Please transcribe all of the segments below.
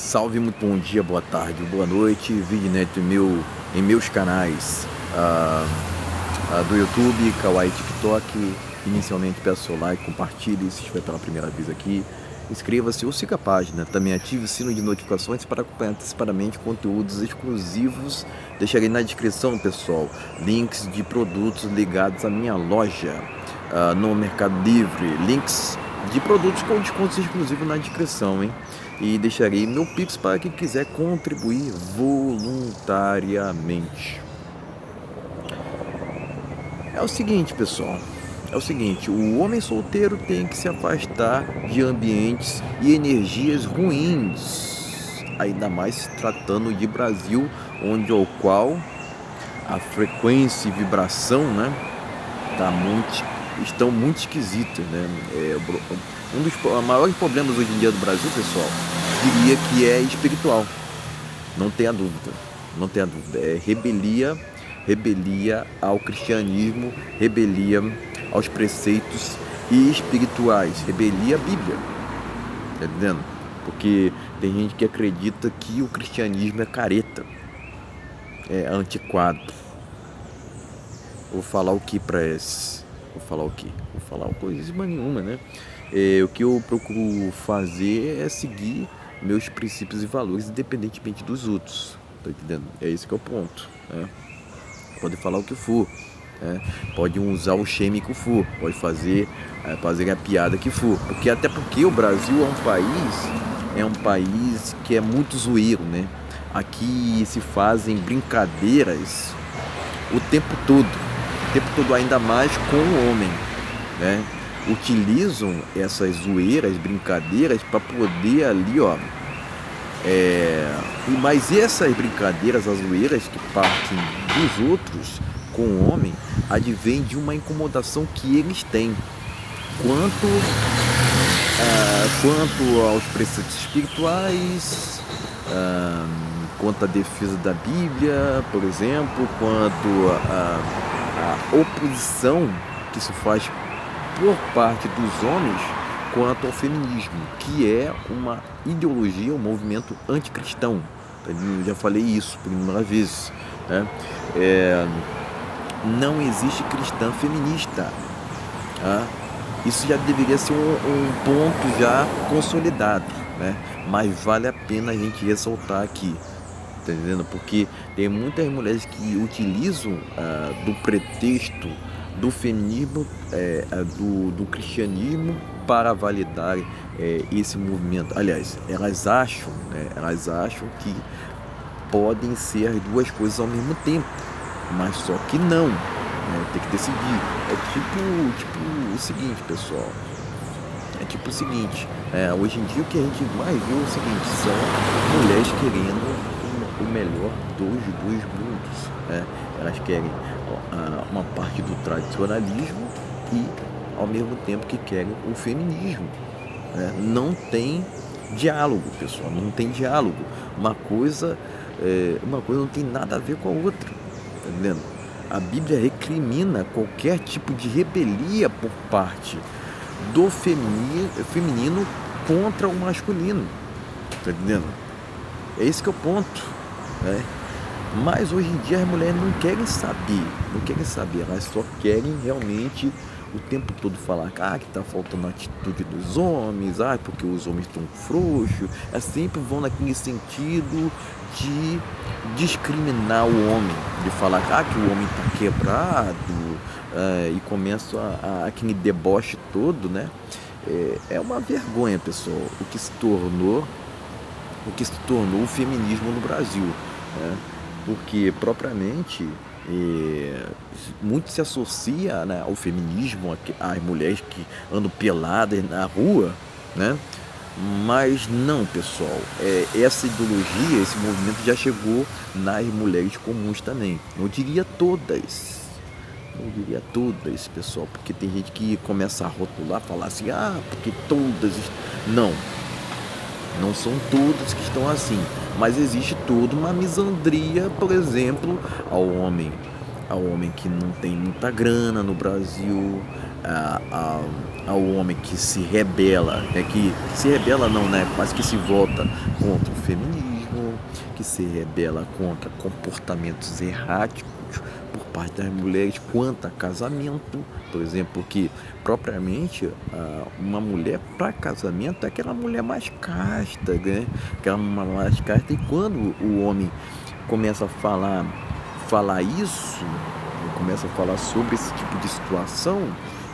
Salve, muito bom dia, boa tarde, boa noite, Vidnet em meus canais do YouTube, Kawaii, TikTok. Inicialmente peço seu like, compartilhe se estiver pela primeira vez aqui, inscreva-se ou siga a página, também ative o sino de notificações para acompanhar antecipadamente conteúdos exclusivos. Deixarei na descrição, pessoal, links de produtos ligados à minha loja no Mercado Livre, links de produtos com descontos exclusivos na descrição, hein? E deixarei meu Pix para quem quiser contribuir voluntariamente. É o seguinte, pessoal, o homem solteiro tem que se afastar de ambientes e energias ruins, ainda mais se tratando de Brasil, onde ao qual a frequência e vibração, né, estão muito esquisitas, né? Um dos maiores problemas hoje em dia do Brasil, pessoal, diria que é espiritual. Não tenha dúvida. É rebelia ao cristianismo, rebelia aos preceitos espirituais, rebelia à Bíblia. Tá entendendo? Porque tem gente que acredita que o cristianismo é careta, é antiquado. Vou falar o que para esses? Vou falar coisa nenhuma, né? O que eu procuro fazer é seguir meus princípios e valores, independentemente dos outros. Tá entendendo? É esse que é o ponto, né? Pode falar o que for, né? Pode usar o shame que for, pode fazer a piada que for, até porque o Brasil é um país que é muito zoeiro, né? Aqui se fazem brincadeiras o tempo todo, ainda mais com o homem, né? Utilizam essas zoeiras, brincadeiras para poder ali, mas essas brincadeiras, as zoeiras que partem dos outros com o homem, advém de uma incomodação que eles têm quanto aos preceitos espirituais, quanto à defesa da Bíblia, por exemplo, quanto à oposição que se faz por parte dos homens quanto ao feminismo, que é uma ideologia, um movimento anticristão. Eu já falei isso por inúmeras vezes, né? Não existe cristã feminista, tá? Isso já deveria ser um ponto já consolidado, né? Mas vale a pena a gente ressaltar aqui, tá entendendo? Porque tem muitas mulheres que utilizam do pretexto do feminismo, do cristianismo, para validar esse movimento. Aliás, elas acham que podem ser as duas coisas ao mesmo tempo, mas só que não, né? Tem que decidir. É tipo o seguinte, pessoal. Hoje em dia o que a gente mais vê é o seguinte: são mulheres querendo o melhor dos dois mundos, né? Elas querem uma parte do tradicionalismo e ao mesmo tempo que querem o feminismo, né? Não tem diálogo, pessoal, não tem diálogo. Uma coisa não tem nada a ver com a outra, tá entendendo? A Bíblia recrimina qualquer tipo de rebelia por parte do feminino contra o masculino, tá entendendo? É esse que é o ponto, né? Mas hoje em dia as mulheres não querem saber, elas só querem realmente o tempo todo falar que tá faltando a atitude dos homens, porque os homens estão frouxos. Sempre vão naquele sentido de discriminar o homem, de falar que o homem tá quebrado, e começa aquele deboche todo, né? É uma vergonha, pessoal, o que se tornou o feminismo no Brasil, né? Porque propriamente muito se associa, né, ao feminismo, às mulheres que andam peladas na rua, né? Mas não, pessoal, essa ideologia, esse movimento já chegou nas mulheres comuns também. Eu diria todas, pessoal, porque tem gente que começa a rotular, falar assim, porque todas... Não são todos que estão assim, mas existe toda uma misandria, por exemplo, ao homem que não tem muita grana no Brasil, ao homem que se rebela, mas que se volta contra o feminismo, que se rebela contra comportamentos erráticos por parte das mulheres quanto a casamento, por exemplo, que propriamente uma mulher para casamento é aquela mulher mais casta, né? Aquela mulher mais casta, e quando o homem começa a falar isso, começa a falar sobre esse tipo de situação,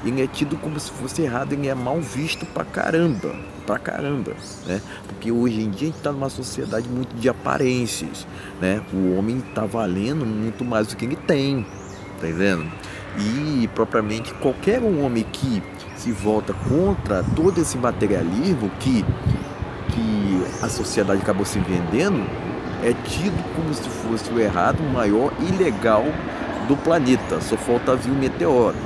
ele é tido como se fosse errado, ele é mal visto pra caramba, né? Porque hoje em dia a gente está numa sociedade muito de aparências, né? O homem está valendo muito mais do que ele tem, tá entendendo? E propriamente qualquer homem que se volta contra todo esse materialismo que a sociedade acabou se vendendo, é tido como se fosse o errado, o maior ilegal do planeta. Só falta vir um meteoro,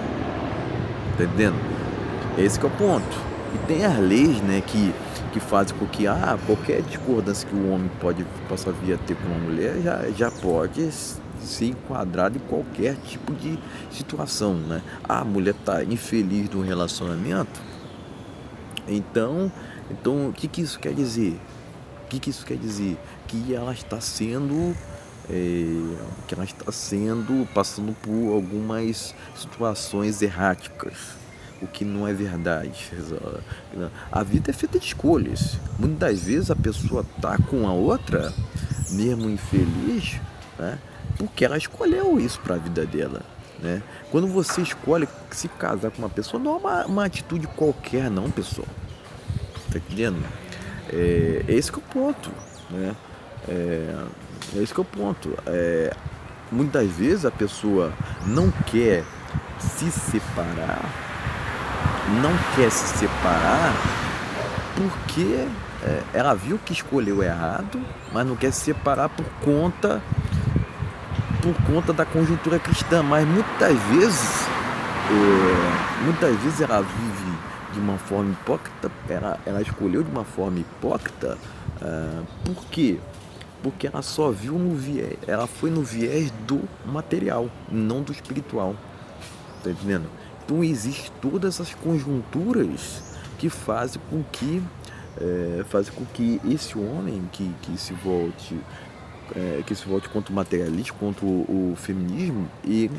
tá entendendo? Esse que é o ponto. E tem as leis, né, que fazem com que qualquer discordância que o homem possa vir a ter com uma mulher já pode ser enquadrado em qualquer tipo de situação, né? A mulher tá infeliz no relacionamento, então o que isso quer dizer? O que isso quer dizer? Que ela está sendo passando por algumas situações erráticas, o que não é verdade. A vida é feita de escolhas. Muitas vezes a pessoa tá com a outra, mesmo infeliz, né, porque ela escolheu isso para a vida dela, né? Quando você escolhe se casar com uma pessoa, não é uma atitude qualquer, não, pessoal. Tá entendendo? Esse que é o ponto, né? Esse que é o ponto. Muitas vezes a pessoa não quer se separar, porque ela viu que escolheu errado, mas não quer se separar por conta da conjuntura cristã. Mas muitas vezes ela vive de uma forma hipócrita, ela escolheu de uma forma hipócrita. Por quê? Porque ela só viu no viés, ela foi no viés do material, não do espiritual, tá entendendo? Então existem todas essas conjunturas que fazem com que esse homem que se volte contra o materialismo, contra o feminismo, e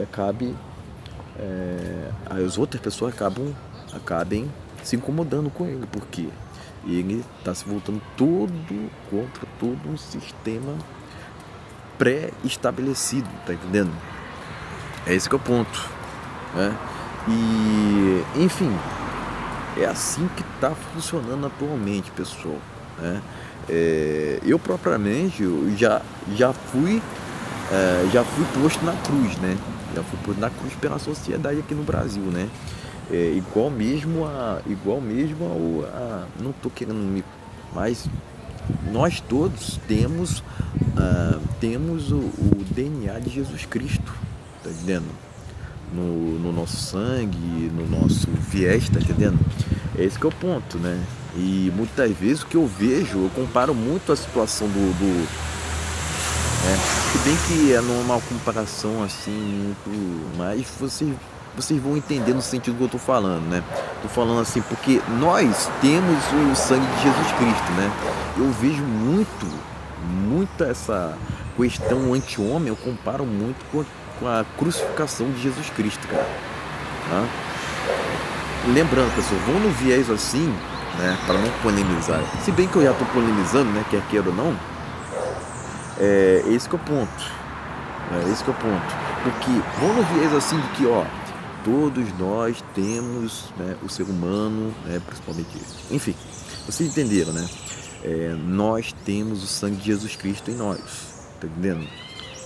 acabe as outras pessoas acabem se incomodando com ele, porque ele está se voltando contra todo um sistema pré-estabelecido, tá entendendo? Esse que é o ponto, né? E, enfim, é assim que está funcionando atualmente, pessoal, né? Eu propriamente já fui posto na cruz, né? Já fui posto na cruz pela sociedade aqui no Brasil, né? Igual mesmo não tô querendo mas nós todos temos o DNA de Jesus Cristo, tá entendendo? No nosso sangue, no nosso viés, tá entendendo? Esse que é o ponto, né? E muitas vezes o que eu vejo, eu comparo muito a situação se bem que não é uma comparação assim muito, mas vocês vão entender no sentido que eu tô falando, né? Tô falando assim porque nós temos o sangue de Jesus Cristo, né? Eu vejo muito essa questão anti-homem, eu comparo muito com a crucificação de Jesus Cristo, cara. Tá? Lembrando, pessoal, vão no viés assim, né? Para não polemizar. Se bem que eu já tô polemizando, né? Quer queira ou não. Esse que é o ponto. Esse que é o ponto. Porque vão no viés assim de que, todos nós temos, né, o ser humano, né, principalmente, enfim, vocês entenderam, né? Nós temos o sangue de Jesus Cristo em nós, tá entendendo?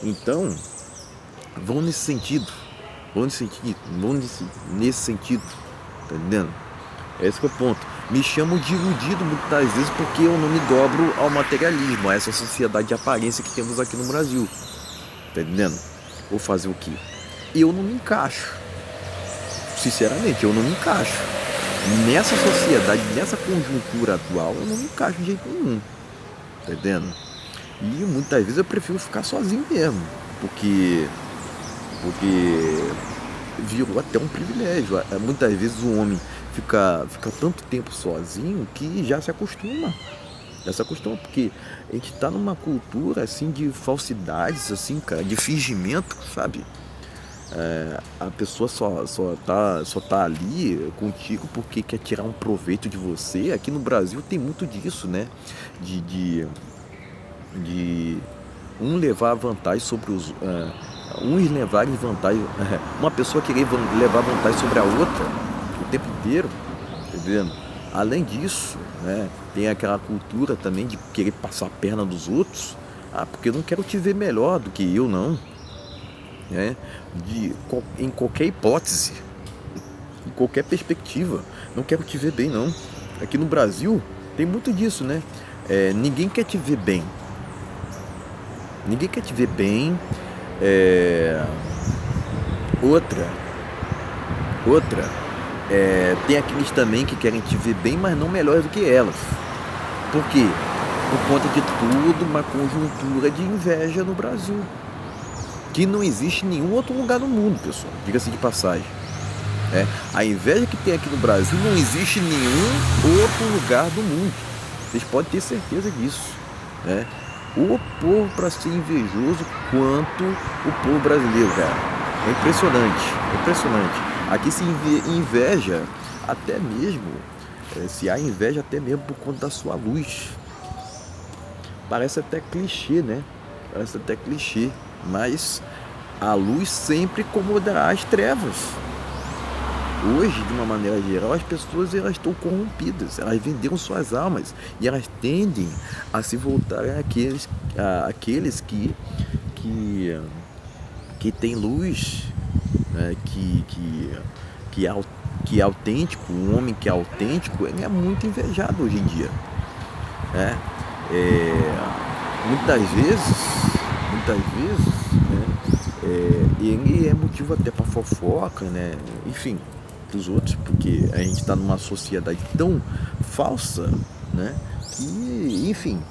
Então, vão nesse sentido, tá entendendo? Esse que é o ponto. Me chamam de iludido muitas vezes porque eu não me dobro ao materialismo, a essa sociedade de aparência que temos aqui no Brasil, tá entendendo? Vou fazer o quê? Eu não me encaixo. Sinceramente, eu não me encaixo. Nessa sociedade, nessa conjuntura atual, eu não me encaixo de jeito nenhum. Tá entendendo? E muitas vezes eu prefiro ficar sozinho mesmo. Porque virou até um privilégio. Muitas vezes o homem fica tanto tempo sozinho que já se acostuma. Essa questão, porque a gente tá numa cultura, assim, de falsidades, assim, cara, de fingimento, sabe? A pessoa só tá ali contigo porque quer tirar um proveito de você. Aqui no Brasil tem muito disso, né? De, de, de um levar vantagem sobre os. Uns levarem vantagem. Uma pessoa querer levar vantagem sobre a outra o tempo inteiro, entendendo? Além disso, né, tem aquela cultura também de querer passar a perna dos outros. Ah, porque eu não quero te ver melhor do que eu, não. Né? Em qualquer hipótese, em qualquer perspectiva. Não quero te ver bem, não. Aqui no Brasil tem muito disso, né? Ninguém quer te ver bem. Ninguém quer te ver bem. É, outra, outra. Tem aqueles também que querem te ver bem, mas não melhor do que elas. Por quê? Por conta de tudo, uma conjuntura de inveja no Brasil. Que não existe em nenhum outro lugar no mundo, pessoal. Diga-se de passagem. A inveja que tem aqui no Brasil não existe em nenhum outro lugar do mundo. Vocês podem ter certeza disso. Né? O povo para ser invejoso quanto o povo brasileiro, cara. É impressionante, é impressionante. Aqui se inveja até mesmo, se há inveja até mesmo por conta da sua luz. Parece até clichê, né? Parece até clichê. Mas a luz sempre incomodará as trevas. Hoje, de uma maneira geral, as pessoas elas estão corrompidas, elas venderam suas almas e elas tendem a se voltarem àqueles que têm luz, né? Que é autêntico. Um homem que é autêntico, ele é muito invejado hoje em dia. Né? Muitas vezes, né? Ele é motivo até para fofoca, né? Enfim, dos outros, porque a gente está numa sociedade tão falsa, né? Que, enfim,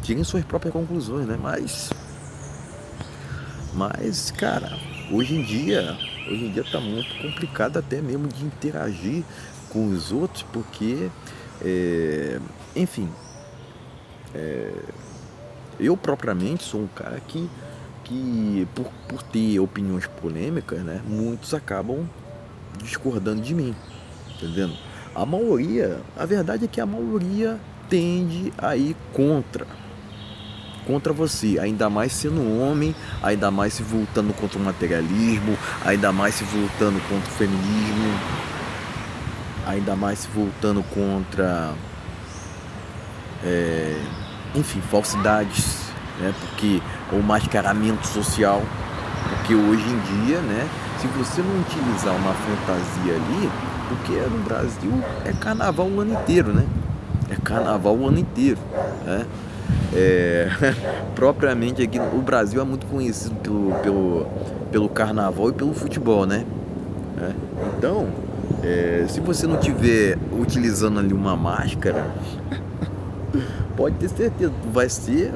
tirem suas próprias conclusões, né? Mas, cara, hoje em dia tá muito complicado até mesmo de interagir com os outros, porque, enfim, eu propriamente sou um cara que por ter opiniões polêmicas, né, muitos acabam discordando de mim, entendendo? A verdade é que a maioria tende a ir contra você, ainda mais sendo homem, ainda mais se voltando contra o materialismo, ainda mais se voltando contra o feminismo, ainda mais se voltando contra, enfim, falsidades, né? Porque o mascaramento social, porque hoje em dia, né, se você não utilizar uma fantasia ali, porque no Brasil é carnaval o ano inteiro, né? É carnaval o ano inteiro, né? É, propriamente aqui o Brasil é muito conhecido pelo carnaval e pelo futebol, né? Então, se você não tiver utilizando ali uma máscara, pode ter certeza que vai ser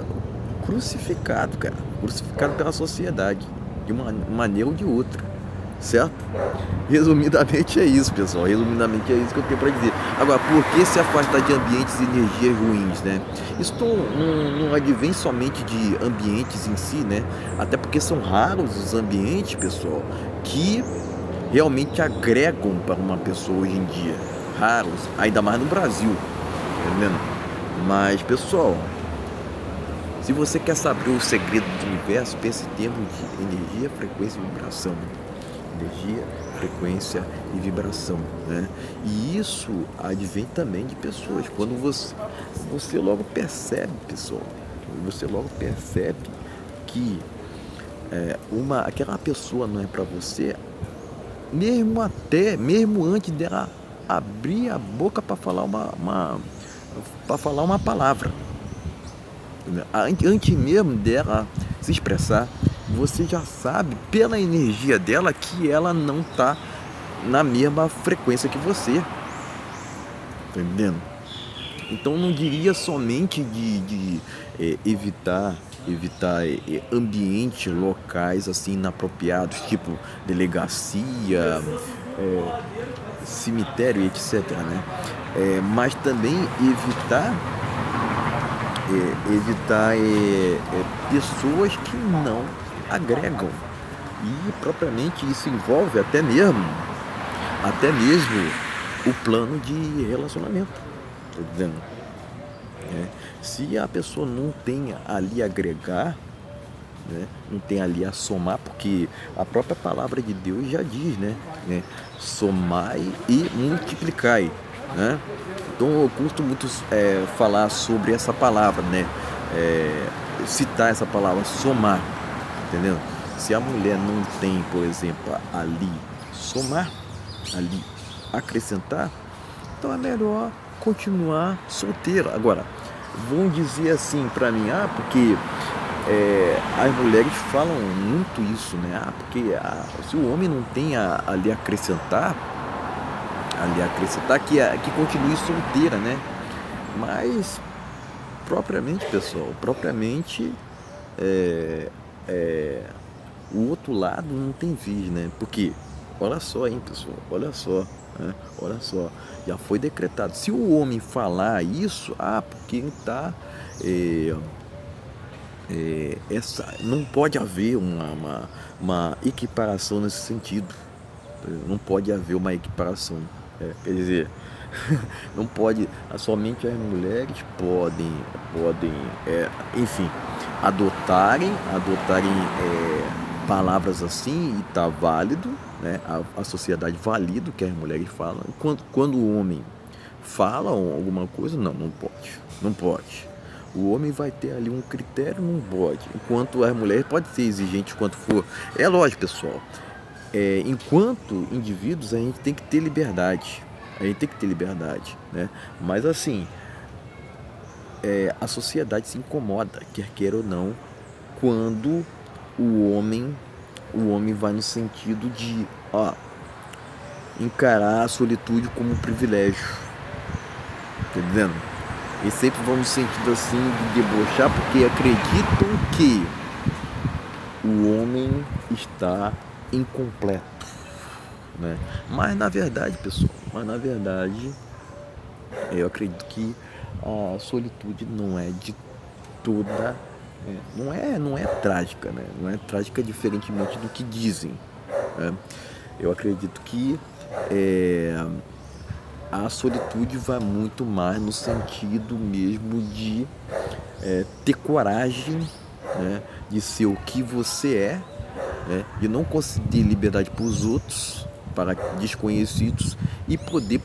crucificado, cara. Crucificado pela sociedade, de uma maneira ou de outra. Certo? Resumidamente é isso, pessoal. Resumidamente é isso que eu tenho para dizer. Agora, por que se afastar de ambientes e energias ruins, né? Isso não advém somente de ambientes em si, né? Até porque são raros os ambientes, pessoal, que realmente agregam para uma pessoa hoje em dia. Raros, ainda mais no Brasil, tá entendendo? Mas, pessoal, se você quer saber o segredo do universo, pense em termos de energia, frequência e vibração. Energia, frequência e vibração, né? E isso advém também de pessoas. Quando você logo percebe, pessoal, você logo percebe que aquela pessoa não é para você, mesmo antes dela abrir a boca para falar uma palavra, antes mesmo dela se expressar, você já sabe pela energia dela que ela não está na mesma frequência que você, tá entendendo? Então não diria somente de evitar ambientes locais assim inapropriados, tipo delegacia, cemitério, etc, né? Mas também evitar evitar pessoas que não agregam. E propriamente isso envolve até mesmo o plano de relacionamento. Tá dizendo? Se a pessoa não tem ali a agregar, né, não tem ali a somar, porque a própria palavra de Deus já diz, né, somai e multiplicai, né? Então eu curto muito falar sobre essa palavra, né? Citar essa palavra somar, entendeu? Se a mulher não tem, por exemplo, ali somar, ali acrescentar, então é melhor continuar solteira. Agora, vão dizer assim pra mim, porque as mulheres falam muito isso, né? Porque se o homem não tem ali acrescentar que continue solteira, né? Mas propriamente, pessoal, é, é, o outro lado não tem vez, né? Porque, olha só, hein, pessoal, olha só, né? Olha só, já foi decretado. Se o homem falar isso, porque tá, é, não pode haver uma equiparação nesse sentido. Não pode haver uma equiparação. Quer dizer, não pode, somente as mulheres podem, enfim, adotarem palavras assim, e tá válido, né? A sociedade valida o que as mulheres falam. Quando o homem fala alguma coisa, não pode, não pode. O homem vai ter ali um critério, não pode. Enquanto as mulheres podem ser exigentes quanto for. É lógico, pessoal. Enquanto indivíduos, a gente tem que ter liberdade. A gente tem que ter liberdade, né? Mas assim, a sociedade se incomoda, quer queira ou não, quando o homem vai no sentido de encarar a solitude como um privilégio. Tá entendendo? E sempre vão no sentido assim de debochar, porque acreditam que o homem está incompleto, né? Mas na verdade, pessoal, eu acredito que a solitude não é de toda, não é trágica, né? Não é trágica diferentemente do que dizem, né? Eu acredito que a solitude vai muito mais no sentido mesmo de ter coragem, né, de ser o que você né, de não conceder liberdade para os outros, para desconhecidos, e poder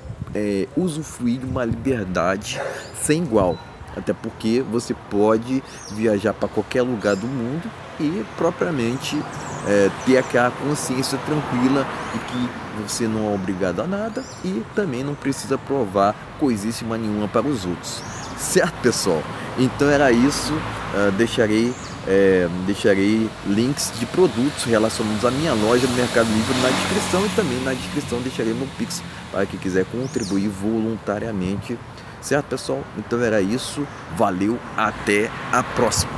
usufruir de uma liberdade sem igual. Até porque você pode viajar para qualquer lugar do mundo e propriamente ter aquela consciência tranquila de que você não é obrigado a nada e também não precisa provar coisíssima nenhuma para os outros. Certo, pessoal? Então era isso. Deixarei links de produtos relacionados à minha loja no Mercado Livre na descrição, e também na descrição deixarei meu Pix para quem quiser contribuir voluntariamente. Certo, pessoal? Então era isso. Valeu, até a próxima.